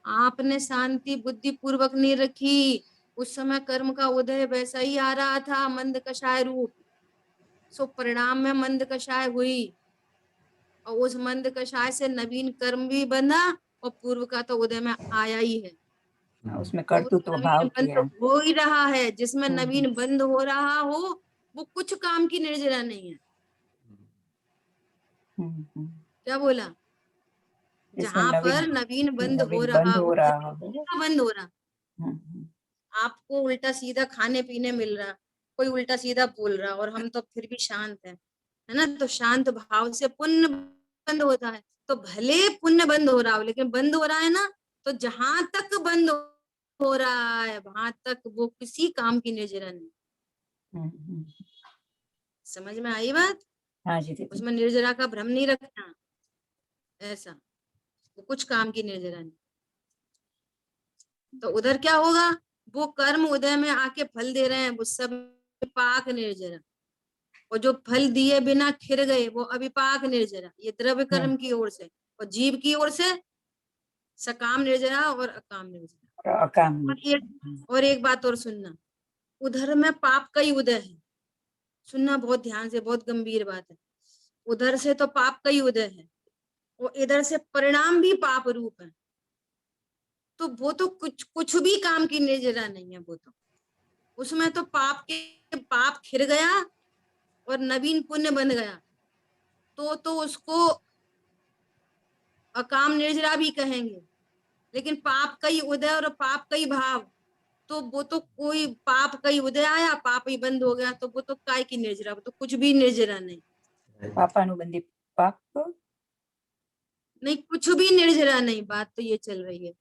आपने शांति बुद्धि पूर्वक नहीं रखी, उस समय कर्म का उदय वैसा ही आ रहा था, मंद कषाय रूप। सो परिणाम में मंद कषाय हुई और उस मंद कषाय से नवीन कर्म भी बंधा और पूर्व का तो उदय में आया ही है। उसमें कर्तृत्व भाव किया हो ही रहा है। जिसमें नवीन बंद हो रहा हो वो कुछ काम की निर्जरा नहीं है। क्या बोला? जहां पर नवीन बंद हो रहा हो, बंद हो रहा, आपको उल्टा सीधा खाने पीने मिल रहा, कोई उल्टा सीधा बोल रहा और हम तो फिर भी शांत है ना, तो शांत भाव से पुण्य बंद होता है। तो भले पुण्य बंद हो रहा हो, लेकिन बंद हो रहा है ना, तो जहां तक बंद हो रहा है वहां तक वो किसी काम की निर्जरा नहीं। समझ में आई बात? हाँ जी। उसमें निर्जरा का भ्रम नहीं रखना, ऐसा वो कुछ काम की निर्जरा नहीं। तो उधर क्या होगा, वो कर्म उदय में आके फल दे रहे हैं, वो सब पाक निर्जरा। और जो फल दिए बिना खिर गए वो अविपाक निर्जरा, ये द्रव्य कर्म की ओर से। और जीव की ओर से सकाम निर्जरा और अकाम निर्जरा। और एक बात और सुनना, उधर में पाप का ही उदय है, सुनना बहुत ध्यान से, बहुत गंभीर बात है। उधर से तो पाप का ही उदय है और इधर से परिणाम भी पाप रूप है। तो वो तो कुछ कुछ भी काम की निर्जरा नहीं है। वो तो उसमें तो पाप खिर गया और नवीन पुण्य बन गया, तो उसको अकाम निर्जरा भी कहेंगे। लेकिन पाप का ही उदय और पाप का ही भाव, तो वो तो कोई पाप का ही उदय आया, पाप ही बंद हो गया, तो वो तो काय की निर्जरा, वो तो कुछ भी निर्जरा नहीं। पापानुबंधी पाप नहीं, कुछ भी निर्जरा नहीं। बात तो ये चल रही है,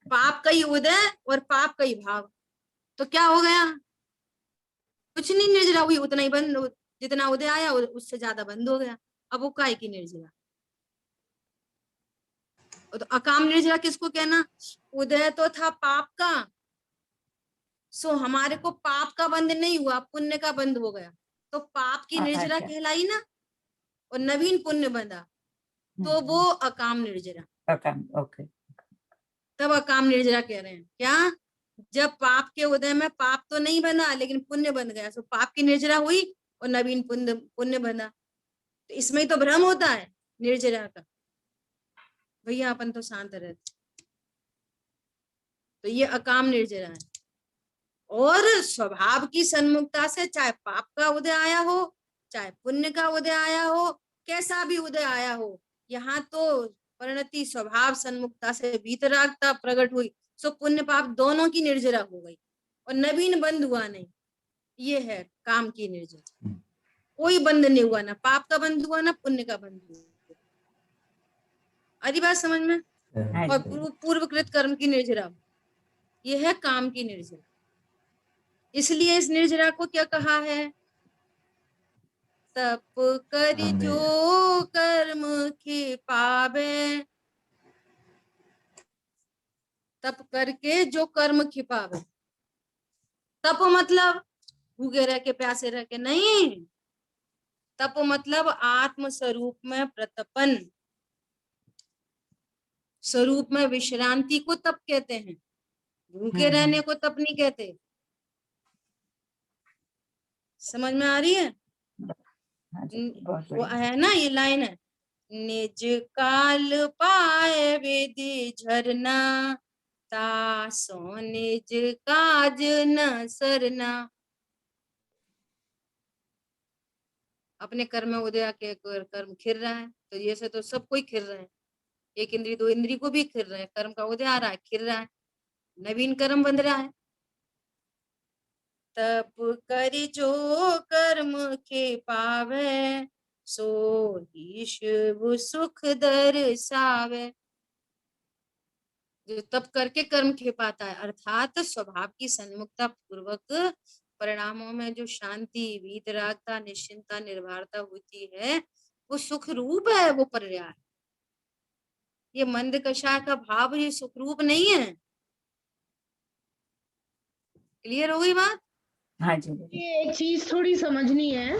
पाप का ही उदय और पाप का ही भाव, तो क्या हो गया? कुछ नहीं निर्जरा हुई, उतना ही बंद, जितना उदय आया उससे ज्यादा बंद हो गया। अब वो काय की निर्जरा? तो अकाम निर्जरा किसको कहना? उदय तो था पाप का, सो हमारे को पाप का बंद नहीं हुआ, पुण्य का बंद हो गया, तो पाप की निर्जरा अच्छा। कहलाई ना, और नवीन पुण्य बंधा, तो वो अकाम निर्जरा। अकाम, ओके। तब अकाम निर्जरा कह रहे हैं क्या? जब पाप के उदय में पाप तो नहीं बना लेकिन पुण्य बन गया, सो पाप की निर्जरा हुई और नवीन पुण्य बना। तो इसमें ही तो भ्रम होता है निर्जरा का। भैया अपन तो शांत रहते, तो ये अकाम निर्जरा है। और स्वभाव की सन्मुखता से चाहे पाप का उदय आया हो, चाहे पुण्य का उदय आया हो, कैसा भी उदय आया हो, यहाँ तो परिणति स्वभाव सन्मुखता से वीतरागता प्रकट हुई, सो पुण्य पाप दोनों की निर्जरा हो गई और नवीन बंद हुआ नहीं। ये है काम की निर्जरा, कोई बंद नहीं हुआ, ना पाप का बंद हुआ ना पुण्य का बंद हुआ। आदि बात समझ में? और पूर्वकृत कर्म की निर्जरा, ये है काम की निर्जरा। इसलिए इस निर्जरा को क्या कहा है? तप कर जो कर्म के पावे, तप करके जो कर्म खिपावे। तप मतलब भूखे रह के प्यासे रह के नहीं, तप मतलब आत्म स्वरूप में प्रतपन, स्वरूप में विश्रांति को तप कहते हैं। भूखे रहने को तप नहीं कहते। समझ में आ रही है? वो है ना, ये लाइन है, निज काल पाए वेदी झरना, तासो निज काज न सरना। अपने कर्म में उदय के कर्म खिर रहा है, तो ये से तो सब कोई खिर रहे हैं, एक इंद्री दो इंद्री को भी खिर रहे हैं, कर्म का उदय आ रहा है, खिर रहा है, नवीन कर्म बन रहा है। तप करि जो कर्म के पावे, सो ही शिव सुख दर्शावे। जो तप करके कर्म खिपाता है, अर्थात स्वभाव की सन्मुखता पूर्वक परिणामों में जो शांति, वीतरागता, निश्चिंतता, निर्भरता होती है, वो सुख रूप है, वो पर्याय। ये मंद कषाय का भाव ये सुख रूप नहीं है। क्लियर हो गई बात? हाँ जी। ये एक चीज थोड़ी समझनी है।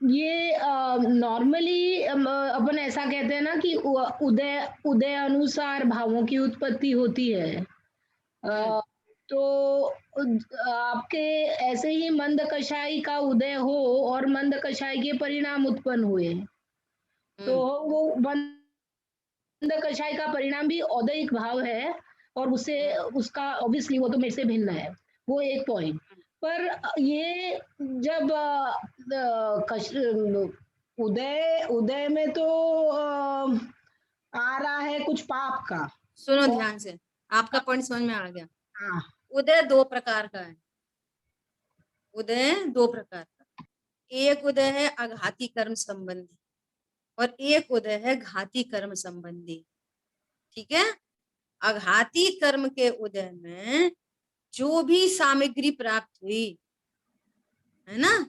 ये नॉर्मली अपन ऐसा कहते हैं ना कि उदय अनुसार भावों की उत्पत्ति होती है। तो आपके ऐसे ही मंद कषाय का उदय हो और मंद कषाय के परिणाम उत्पन्न हुए, तो वो मंद कषाय का परिणाम भी औदयिक भाव है और उसका ऑब्वियसली वो तो मेरे से भिन्न है, वो एक पॉइंट। पर ये जब उदय में तो आ रहा है कुछ पाप का। सुनो ध्यान से, आपका पॉइंट समझ में आ गया। हाँ, उदय दो प्रकार का है, उदय दो प्रकार का। एक उदय है अघाती कर्म संबंधी और एक उदय है घाती कर्म संबंधी। ठीक है? अघाती कर्म के उदय में जो भी सामग्री प्राप्त हुई है ना,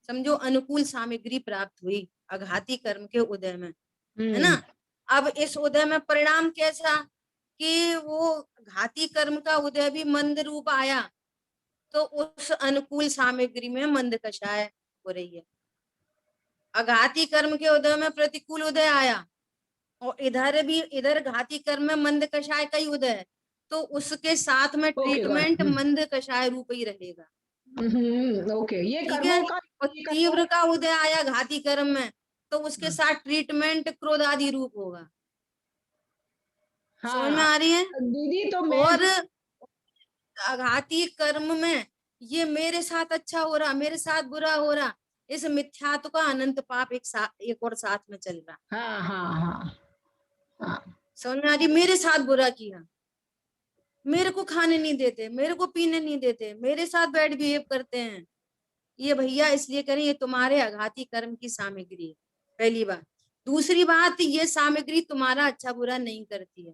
समझो अनुकूल सामग्री प्राप्त हुई अघाती कर्म के उदय में, है ना। अब इस उदय में परिणाम कैसा कि वो घाती कर्म का उदय भी मंद रूप आया, तो उस अनुकूल सामग्री में मंद कषाय हो रही है। अघाती कर्म के उदय में प्रतिकूल उदय आया और इधर घाती कर्म में मंद कषाय का ही उदय है, तो उसके साथ में ट्रीटमेंट मंद कषाय रूप ही रहेगा। ओके, ये ठीक है। और तीव्र का उदय आया घाती कर्म में, तो उसके साथ ट्रीटमेंट क्रोध आदि रूप होगा। समझ में आ रही है? दीदी तो और आघाती कर्म में ये मेरे साथ अच्छा हो रहा, मेरे साथ बुरा हो रहा, इस मिथ्यात्व का अनंत पाप एक और साथ में चल रहा। हाँ हाँ हाँ हाँ, समझ में आ रही? मेरे साथ बुरा किया, मेरे को खाने नहीं देते, मेरे को पीने नहीं देते, मेरे साथ बैड बिहेव करते हैं, ये भैया इसलिए करें, ये तुम्हारे आघाती कर्म की सामग्री है, पहली बात। दूसरी बात, ये सामग्री तुम्हारा अच्छा बुरा नहीं करती है।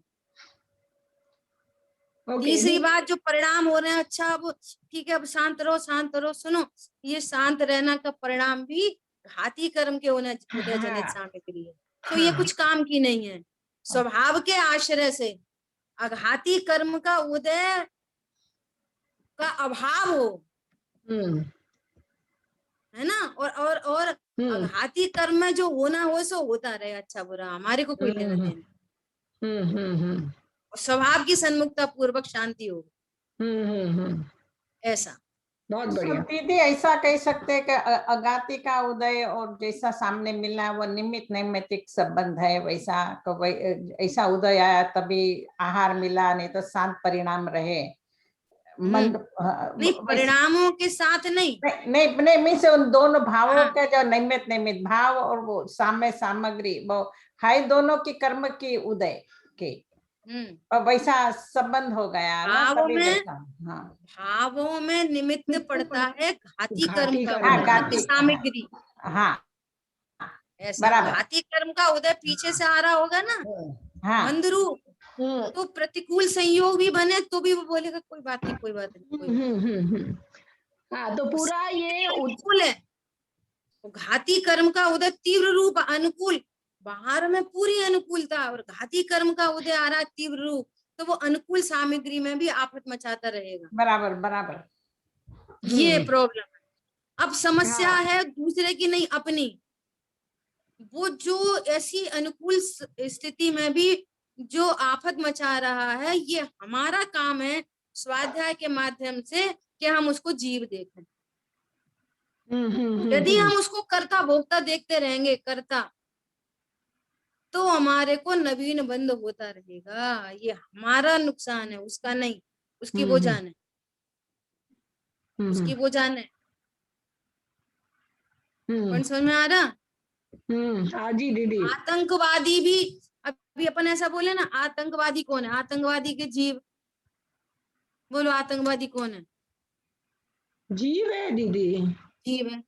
तीसरी बात, जो परिणाम हो रहे हैं, अच्छा अब ठीक है, अब शांत रहो, शांत रहो, सुनो, ये शांत रहना का परिणाम भी घाती कर्म के उदय जनित सामग्री है, तो ये कुछ काम की नहीं है। स्वभाव के आश्रय से आघाती कर्म का उदय का अभाव हो, है ना, और आघाती कर्म में जो होना हो सो होता रहे, अच्छा बुरा हमारे को कोई लेना देना, स्वभाव की सन्मुखता पूर्वक शांति हो, ऐसा। बहुत तो बढ़िया दीदी ऐसा कह सकते हैं कि अगाति का उदय और जैसा सामने मिलना है वो निमित्त नैमित्तिक संबंध है, वैसा ऐसा उदय आया तभी आहार मिला, नहीं तो शांत परिणाम रहे। नहीं, परिणामों के साथ नहीं नहीं मीन्स उन दोनों भावों के जो नैमित्त भाव और वो सामग्री वो है, दोनों की कर्म की उदय के वैसा संबंध हो गया ना, तभी वैसा। हाँ, भावों में निमित्त पड़ता है घाती कर्म का घाती सामग्री। हाँ, ऐसा घाती कर्म का उदय पीछे से आ रहा होगा ना, मंद रूप, तो प्रतिकूल संयोग भी बने तो भी वो बोलेगा कोई बात नहीं, कोई बात नहीं। हाँ, तो पूरा ये अनुकूल है, घाती कर्म का उदय तीव्र रूप अनुकूल, बाहर में पूरी अनुकूलता, और घाती कर्म का उदय आ रहा तीव्र रूप, तो वो अनुकूल सामग्री में भी आफत मचाता रहेगा। बराबर बराबर, ये प्रॉब्लम है। अब समस्या है दूसरे की नहीं, अपनी। वो जो ऐसी अनुकूल स्थिति में भी जो आफत मचा रहा है, ये हमारा काम है स्वाध्याय के माध्यम से कि हम उसको जीव देखें। यदि हम उसको कर्ता भोक्ता देखते रहेंगे, कर्ता, तो हमारे को नवीन बंद होता रहेगा। ये हमारा नुकसान है, उसका नहीं, उसकी वो जाने, उसकी वो जाने। कौन समझ में आ रहा? हाँ जी दीदी। आतंकवादी भी, अभी अपन ऐसा बोले ना, आतंकवादी कौन है? आतंकवादी के जीव, बोलो आतंकवादी कौन है? जीव है दीदी, जीव है।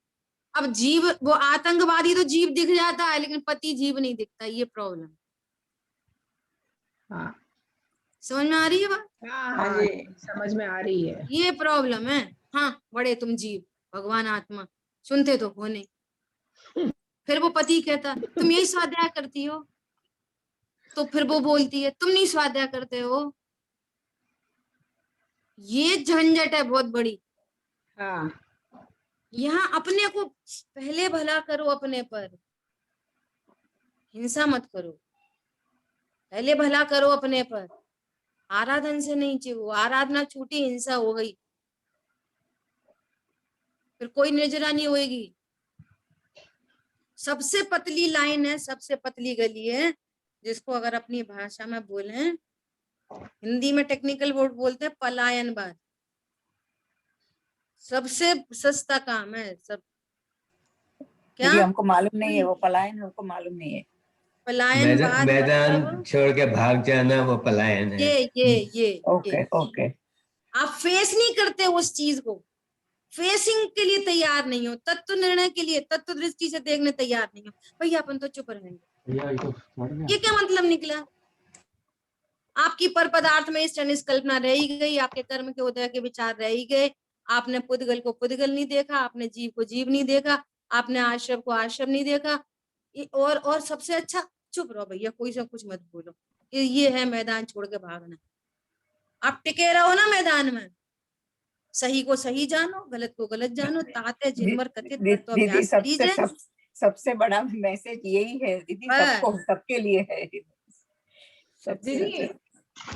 अब जीव, वो आतंकवादी तो जीव दिख जाता है, लेकिन पति जीव नहीं दिखता, ये प्रॉब्लम। हाँ, समझ में आ रही है बात? हाँ, समझ में आ रही है, ये प्रॉब्लम है। हाँ, बड़े तुम जीव, भगवान आत्मा, सुनते तो हो नहीं। फिर वो पति कहता तुम यही स्वाध्याय करती हो, तो फिर वो बोलती है तुम नहीं स्वाध्याय करते हो। ये झंझट है बहुत बड़ी। हाँ, यहाँ अपने को पहले भला करो, अपने पर हिंसा मत करो, पहले भला करो अपने पर। आराधन से नहीं चाहिए, आराधना छूटी, हिंसा हो गई, फिर कोई निर्जरा नहीं होगी। सबसे पतली लाइन है, सबसे पतली गली है, जिसको अगर अपनी भाषा में बोले, हिंदी में टेक्निकल वर्ड बोलते हैं पलायनवाद। सबसे सस्ता काम है सब। क्या हमको मालूम नहीं है वो पलायन, हमको मालूम नहीं है। पलायनवाद मैदान छोड़ के भाग जाना, वो पलायन है। ये ओके। आप फेस नहीं करते उस चीज को, फेसिंग के लिए तैयार नहीं हो, तत्व निर्णय के लिए, तत्व दृष्टि से देखने तैयार नहीं हो, भैया अपन तो चुप रहेंगे। ये क्या मतलब निकला? आपकी पर पदार्थ में इस निष्कल्पना रह ही गई, आपके कर्म के उदय के विचार रह ही गए। आपने पुद्गल को पुद्गल नहीं देखा, आपने जीव को जीव नहीं देखा, आपने आश्रम को आश्रम नहीं देखा। और सबसे अच्छा, चुप रहो भैया, कोई से कुछ मत बोलो। ये है मैदान छोड़ के भागना। आप टिके रहो ना मैदान में, सही को सही जानो, गलत को गलत जानो, ताते जिनवर कथित तत्वाभ्यास कीजिए। सबसे बड़ा मैसेज यही है दीदी, सबको, सबके लिए है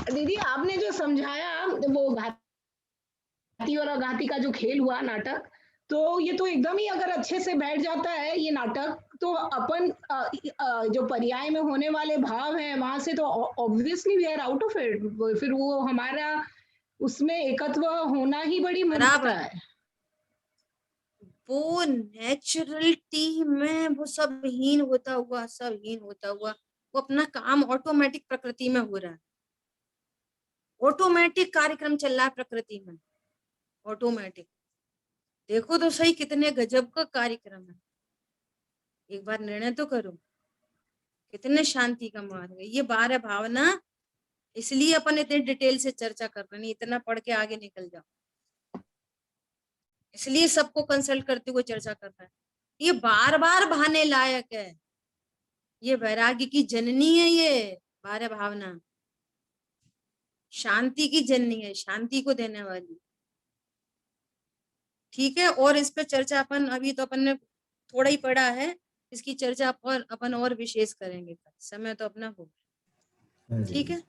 दीदी आपने जो समझाया वो घाती और अघाती का जो खेल हुआ नाटक, तो ये तो एकदम ही अगर अच्छे से बैठ जाता है ये नाटक, तो अपन जो पर्याय में होने वाले भाव हैं वहां से तो obviously we are out of it, फिर वो हमारा उसमें एकत्व होना ही बड़ी मुश्किल है। वो नेचुरलिटी में वो सब हीन होता हुआ वो अपना काम ऑटोमेटिक प्रकृति में हो रहा है, ऑटोमेटिक कार्यक्रम चल रहा है प्रकृति में, ऑटोमेटिक। देखो तो सही कितने गजब का कार्यक्रम है, एक बार निर्णय तो करो, कितने शांति का मार्ग है ये 12 भावना। इसलिए अपन इतने डिटेल से चर्चा कर रहे हैं, इतना पढ़ के आगे निकल जाओ, इसलिए सबको कंसल्ट करते हुए चर्चा कर रहा है। ये बार बार भाने लायक है, ये वैराग्य की जननी है, ये 12 भावना शांति की जननी है, शांति को देने वाली। ठीक है, और इस पे चर्चा अपन अभी तो अपन ने थोड़ा ही पढ़ा है, इसकी चर्चा अपन और विशेष करेंगे, समय तो अपना हो। ठीक है,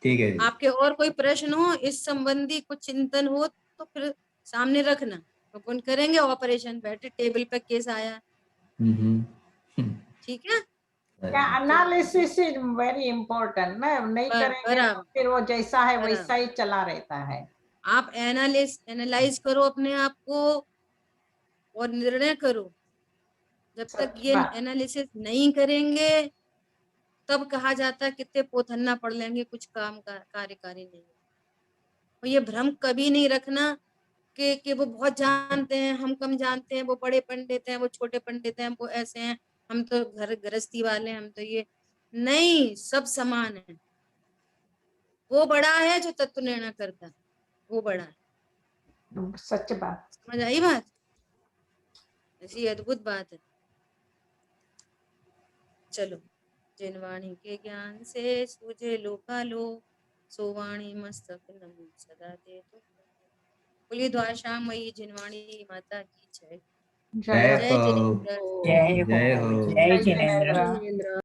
ठीक है। आपके और कोई प्रश्न हो इस संबंधी, कुछ चिंतन हो तो फिर सामने रखना, अपन करेंगे ऑपरेशन, बैठे टेबल पे केस आया। ठीक है, एनालिसिस इज वेरी इम्पोर्टेंट ना, नहीं करेंगे तो फिर वो जैसा है वैसा ही चला रहता है। आप एनालाइज करो अपने आप को और निर्णय करो। जब तक ये एनालिसिस नहीं करेंगे तब कहा जाता है कितने पोथन्ना पढ़ लेंगे, कुछ काम का कार्यकारी नहीं। और ये भ्रम कभी नहीं रखना कि वो बहुत जानते हैं, हम कम जानते हैं, वो बड़े पंडित हैं, वो छोटे पंडित हैं, वो ऐसे हैं, हम तो घर गृहस्थी वाले हैं, हम तो ये नहीं, सब समान है। वो बड़ा है जो तत्व निर्णय करता है, वो बड़ा है। सच बात, समझ आई बात? ऐसी अद्भुत बात है। चलो, जिनवाणी के ज्ञान से सूझे लोकालो, सोवाणी मस्तक नमो सदा दे तो। बोलिए द्वारशामयी जिनवाणी माता की जय। जय हो, जय हो, जय हो। जय जिनेंद्र।